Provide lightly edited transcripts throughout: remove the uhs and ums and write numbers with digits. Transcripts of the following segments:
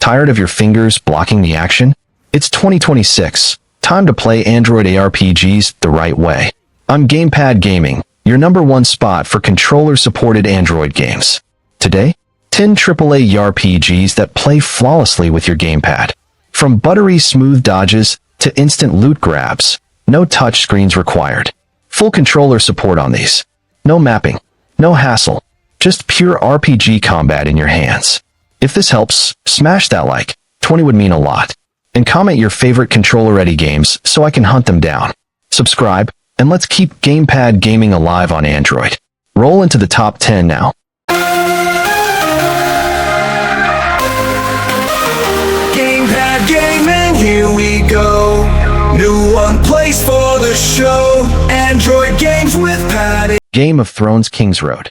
Tired of your fingers blocking the action? It's 2026. Time to play Android ARPGs the right way. I'm Gamepad Gaming, your #1 spot for controller-supported Android games. Today, 10 AAA ARPGs that play flawlessly with your gamepad. From buttery smooth dodges to instant loot grabs, no touch screens required. Full controller support on these. No mapping, no hassle, just pure RPG combat in your hands. If this helps, smash that like, 20 would mean a lot. And comment your favorite controller-ready games so I can hunt them down. Subscribe, and let's keep Gamepad Gaming alive on Android. Roll into the top 10 now. Gamepad Gaming, here we go. New one place for the show. Android games with Patty. Game of Thrones Kingsroad.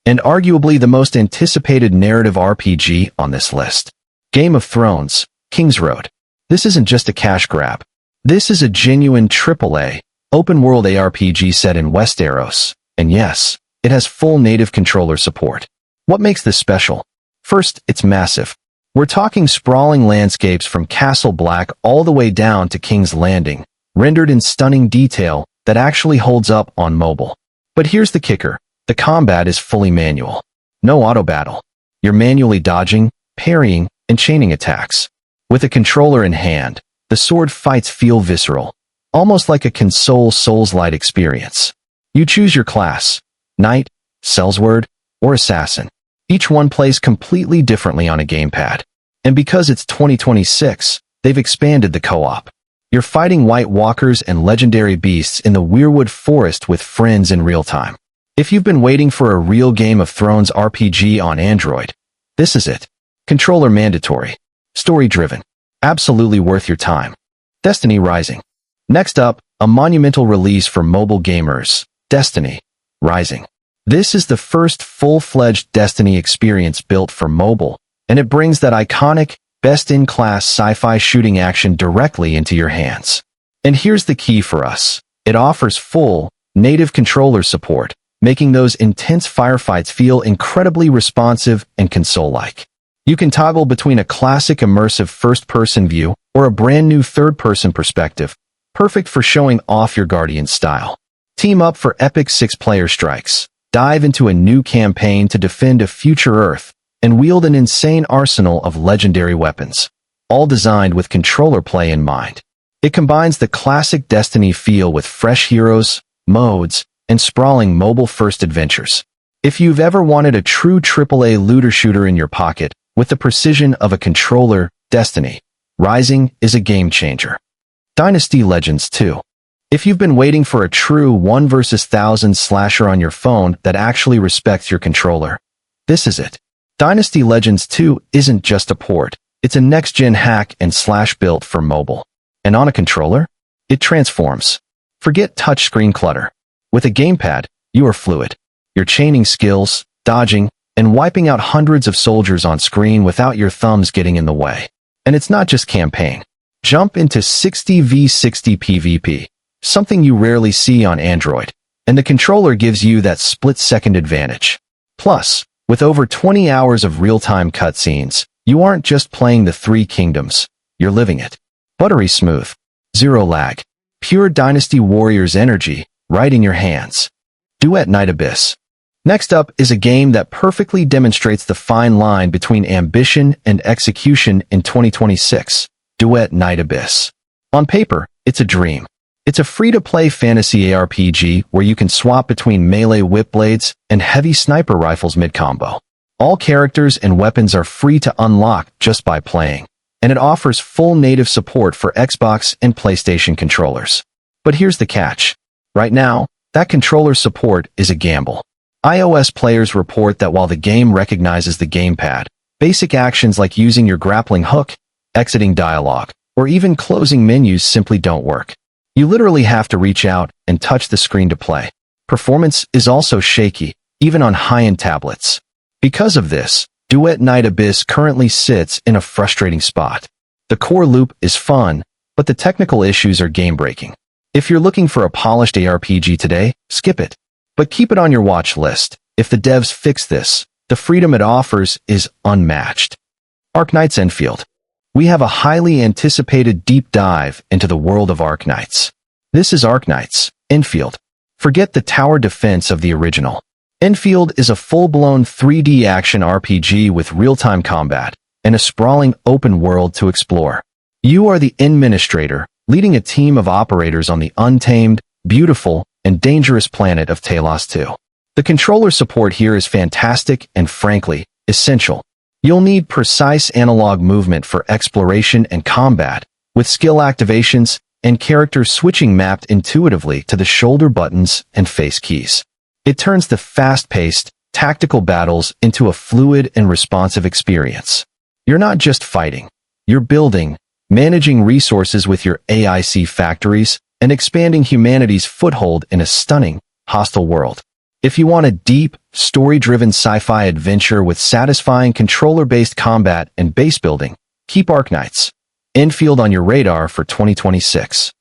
And arguably the most anticipated narrative RPG on this list. Game of Thrones, Kingsroad. This isn't just a cash grab. This is a genuine AAA, open-world ARPG set in Westeros. And yes, it has full native controller support. What makes this special? First, it's massive. We're talking sprawling landscapes from Castle Black all the way down to King's Landing, rendered in stunning detail that actually holds up on mobile. But here's the kicker. The combat is fully manual. No auto battle. You're manually dodging, parrying, and chaining attacks. With a controller in hand, the sword fights feel visceral, almost like a console Souls-like experience. You choose your class, Knight, Sellsword, or Assassin. Each one plays completely differently on a gamepad. And because it's 2026, they've expanded the co-op. You're fighting White Walkers and legendary beasts in the Weirwood Forest with friends in real time. If you've been waiting for a real Game of Thrones RPG on Android, this is it. Controller mandatory. Story-driven. Absolutely worth your time. Destiny Rising. Next up, a monumental release for mobile gamers, Destiny Rising. This is the first full-fledged Destiny experience built for mobile, and it brings that iconic, best-in-class sci-fi shooting action directly into your hands. And here's the key for us. It offers full, native controller support, making those intense firefights feel incredibly responsive and console-like. You can toggle between a classic immersive first-person view or a brand-new third-person perspective, perfect for showing off your Guardian style. Team up for epic 6-player strikes, dive into a new campaign to defend a future Earth, and wield an insane arsenal of legendary weapons, all designed with controller play in mind. It combines the classic Destiny feel with fresh heroes, modes, and sprawling mobile-first adventures. If you've ever wanted a true AAA looter shooter in your pocket, with the precision of a controller, Destiny Rising is a game-changer. Dynasty Legends 2. If you've been waiting for a true 1 versus 1000 slasher on your phone that actually respects your controller, this is it. Dynasty Legends 2 isn't just a port, it's a next-gen hack and slash built for mobile. And on a controller, it transforms. Forget touchscreen clutter. With a gamepad, you are fluid. You're chaining skills, dodging, and wiping out hundreds of soldiers on screen without your thumbs getting in the way. And it's not just campaign. Jump into 60v60 PvP, something you rarely see on Android, and the controller gives you that split-second advantage. Plus, with over 20 hours of real-time cutscenes, you aren't just playing the Three Kingdoms, you're living it. Buttery smooth, zero lag, pure Dynasty Warriors energy, right in your hands. Duet Night Abyss. Next up is a game that perfectly demonstrates the fine line between ambition and execution in 2026, Duet Night Abyss. On paper, it's a dream. It's a free-to-play fantasy ARPG where you can swap between melee whip blades and heavy sniper rifles mid-combo. All characters and weapons are free to unlock just by playing, and it offers full native support for Xbox and PlayStation controllers. But here's the catch. Right now, that controller support is a gamble. iOS players report that while the game recognizes the gamepad, basic actions like using your grappling hook, exiting dialogue, or even closing menus simply don't work. You literally have to reach out and touch the screen to play. Performance is also shaky, even on high-end tablets. Because of this, Duet Night Abyss currently sits in a frustrating spot. The core loop is fun, but the technical issues are game-breaking. If you're looking for a polished ARPG today, skip it. But keep it on your watch list. If the devs fix this, the freedom it offers is unmatched. Arknights Endfield. we have a highly anticipated deep dive into the world of Arknights. This is Arknights, Endfield. Forget the tower defense of the original. Endfield is a full-blown 3D action RPG with real-time combat and a sprawling open world to explore. You are the administrator, leading a team of operators on the untamed, beautiful, and dangerous planet of Talos 2. The controller support here is fantastic and, frankly, essential. You'll need precise analog movement for exploration and combat, with skill activations and character switching mapped intuitively to the shoulder buttons and face keys. It turns the fast-paced, tactical battles into a fluid and responsive experience. You're not just fighting. You're building, managing resources with your AIC factories, and expanding humanity's foothold in a stunning, hostile world. If you want a deep, story-driven sci-fi adventure with satisfying controller-based combat and base building, keep Arknights, Endfield on your radar for 2026.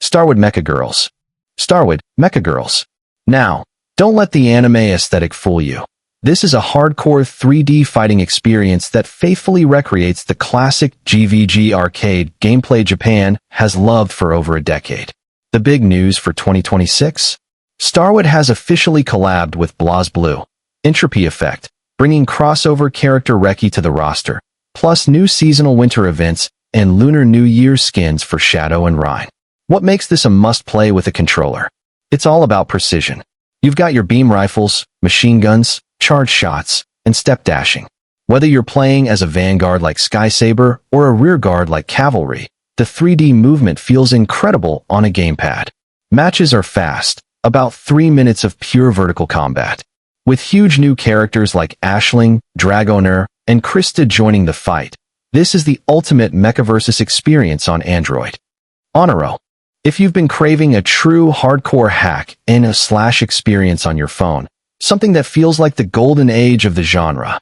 Starward-Mecha Girls. Starward-Mecha Girls. Now, don't let the anime aesthetic fool you. This is a hardcore 3D fighting experience that faithfully recreates the classic GVG arcade gameplay Japan has loved for over a decade. The big news for 2026? Starwood has officially collabed with BlazBlue, Entropy Effect, bringing crossover character Reki to the roster, plus new seasonal winter events and Lunar New Year skins for Shadow and Rhine. What makes this a must-play with a controller? It's all about precision. You've got your beam rifles, machine guns, charge shots, and step dashing. Whether you're playing as a vanguard like Sky Saber or a rearguard like Cavalry, the 3D movement feels incredible on a gamepad. Matches are fast, about 3 minutes of pure vertical combat. With huge new characters like Aisling, Dragoner, and Krista joining the fight, this is the ultimate mechaversus experience on Android. Oniro. If you've been craving a true hardcore hack and a slash experience on your phone, something that feels like the golden age of the genre,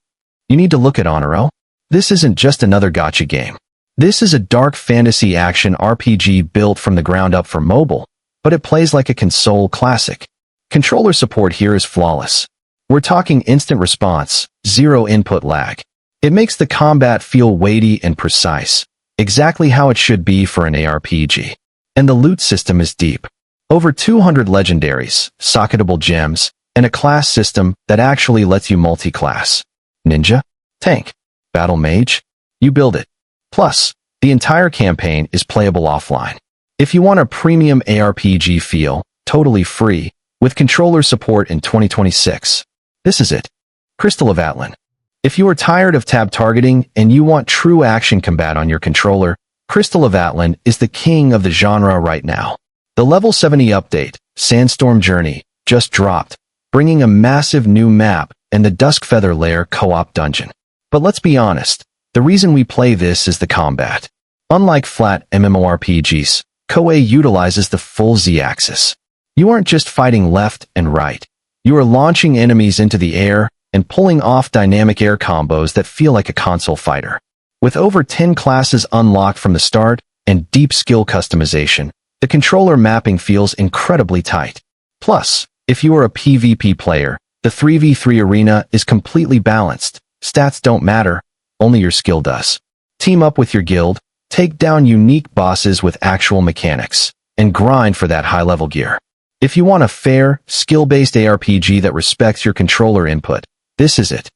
you need to look at Oniro. This isn't just another gacha game. This is a dark fantasy action RPG built from the ground up for mobile, but it plays like a console classic. Controller support here is flawless. We're talking instant response, zero input lag. It makes the combat feel weighty and precise, exactly how it should be for an ARPG. And the loot system is deep. Over 200 legendaries, socketable gems, and a class system that actually lets you multi-class. Ninja? Tank? Battle Mage? You build it. Plus, the entire campaign is playable offline. If you want a premium ARPG feel, totally free, with controller support in 2026, this is it. Crystal of Atlan. If you are tired of tab targeting and you want true action combat on your controller, Crystal of Atlan is the king of the genre right now. The Level 70 update, Sandstorm Journey, just dropped, bringing a massive new map and the Duskfeather Lair co-op dungeon. But let's be honest, the reason we play this is the combat. Unlike flat MMORPGs, Koei utilizes the full Z-axis. You aren't just fighting left and right. You are launching enemies into the air and pulling off dynamic air combos that feel like a console fighter. With over 10 classes unlocked from the start and deep skill customization, the controller mapping feels incredibly tight. Plus, if you are a PvP player, the 3v3 arena is completely balanced. Stats don't matter, only your skill does. Team up with your guild, take down unique bosses with actual mechanics, and grind for that high-level gear. If you want a fair, skill-based ARPG that respects your controller input, this is it.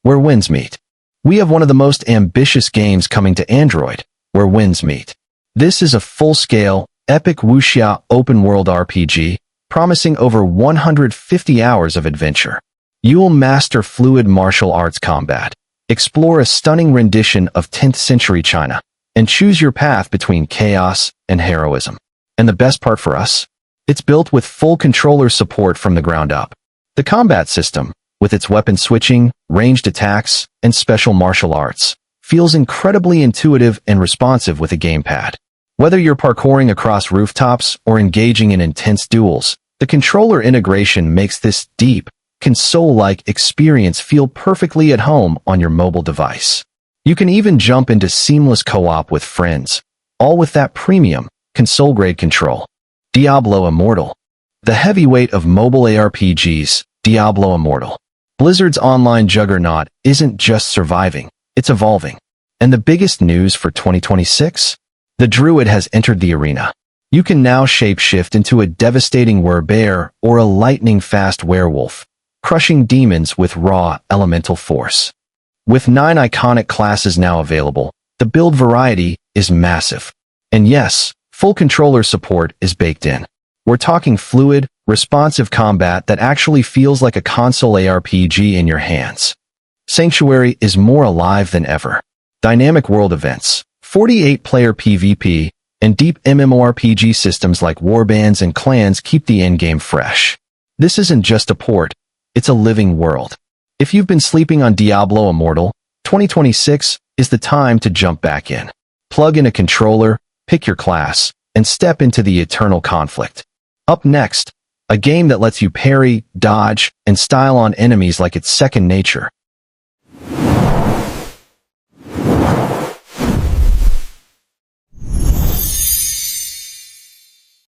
Where wins meet. We have one of the most ambitious games coming to Android, where wins meet. This is a full-scale, epic wuxia open-world RPG, promising over 150 hours of adventure. You'll master fluid martial arts combat, explore a stunning rendition of 10th century China, and choose your path between chaos and heroism. And the best part for us? It's built with full controller support from the ground up. The combat system, with its weapon switching, ranged attacks, and special martial arts, feels incredibly intuitive and responsive with a gamepad. Whether you're parkouring across rooftops or engaging in intense duels, the controller integration makes this deep, console-like experience feel perfectly at home on your mobile device. You can even jump into seamless co-op with friends, all with that premium, console-grade control. Diablo Immortal. The heavyweight of mobile ARPGs, Diablo Immortal. Blizzard's online juggernaut isn't just surviving, it's evolving. And the biggest news for 2026? The Druid has entered the arena. You can now shapeshift into a devastating werbear or a lightning-fast werewolf, crushing demons with raw elemental force. With 9 iconic classes now available, the build variety is massive. And yes, full controller support is baked in. We're talking fluid, responsive combat that actually feels like a console ARPG in your hands. Sanctuary is more alive than ever. Dynamic world events, 48-player PvP, and deep MMORPG systems like warbands and clans keep the endgame fresh. This isn't just a port, it's a living world. If you've been sleeping on Diablo Immortal, 2026 is the time to jump back in. Plug in a controller, pick your class, and step into the eternal conflict. Up next, a game that lets you parry, dodge, and style on enemies like it's second nature.